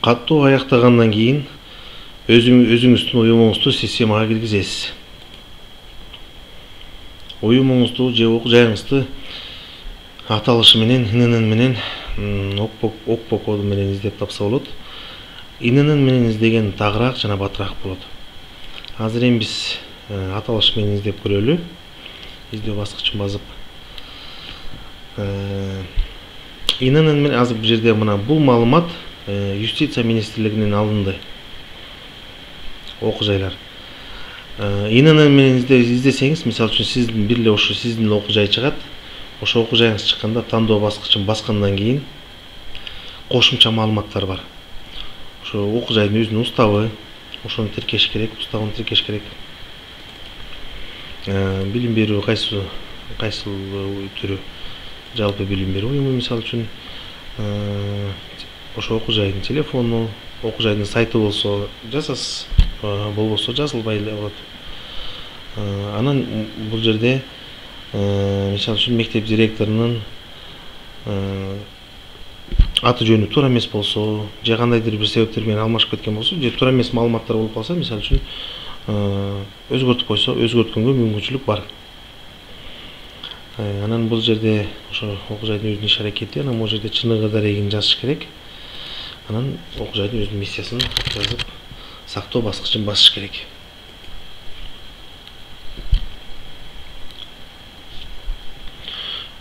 Каттоо аяктагандан кийин өзүңүздүн уюмуңузду системага киргизесиз. Уюмуңузду же окуу жайыңызды аталышы менен, ИНН менен, ОКПО коду менен издеп тапса болот. ИНН менен издеген тагыраак жана батыраак болот. Азыр эми биз аталыш менен издеп көрөлү. Издөө баскычын басып. ИНН менен азыр бул жерде мына бул маалымат Юстиция министрлигинен алынды. Окуу жайлар. ИНН менен издесеңиз, мисалы үчүн сиздин бир эле ошо сиздин окуу жай чыгат. Ошо окуу жайыңыз чыкканда тандоо баскычын баскандан кийин кошумча маалыматтар бар. Ошо окуу жайдын өзүнүн уставы, ошону тиркеш керек, уставын тиркеш керек. Билим берүү кайсыл түрү жалпы билим берүү уюму, мисалы үчүн ошо окуу жайдын телефону, окуу жайдын сайты болсо жазасыз, болбосо жазылбай эле болот. Анан бул жерде мисалы үчүн мектеп директорунун аты жөнү туура эмес болсо, же кандайдыр бир себептер менен алмашып кеткен болсо, же туура эмес маалыматтар болуп калса, мисалы үчүн өзгөртүп койсо, өзгөрткөнгө мүмкүнчүлүк бар. Анан бул жерде ошо окуу жайдын өзүнүн иш аракети, анан бул жерде чыныгы дарегин жазыш керек. Анан окуу жайдын өзүнүн миссиясын жазып, сактоо баскычын басыш керек.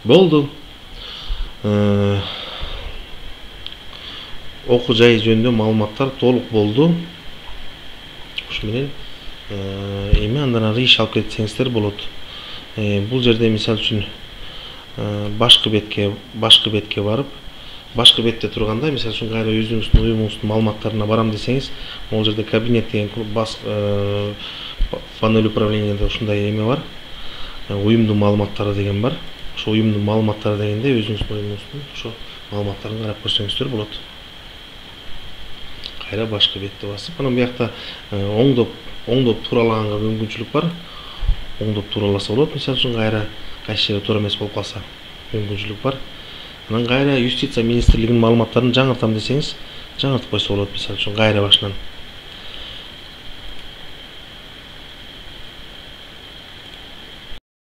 Болду. Окуу жай жөнүндө маалыматтар толук болду. Ошо менен эми андан ары иш алып кетсеңиздер болот. Бул жерде мисалы үчүн башкы бетке барып, башкы бетте турганда, мисалы үчүн кайра өзүңүздүн уюмуңуздун маалыматтарына барам десеңиз, бул жерде кабинет деген панель управленияда ушундай эме бар. Уюмдун маалыматтары деген бар. Ошо уюмдун маалыматтары дегенде өзүңүздүн уюмуңуздун ошо маалыматтарын карап көрсөңүздөр болот. Кайра башкы бетти басып, анан бuyakта оңдоп туралаганга мүмкүнчүлүк бар. Оңдоп тураласа болот, мисалы үчүн кайра кайсы жери туура эмес болуп калса мүмкүнчүлүк бар. Анан кайра Юстиция министрлигинин маалыматтарын жаңыртам десеңиз, жаңыртып койсо болот, мисалы үчүн кайра башынан.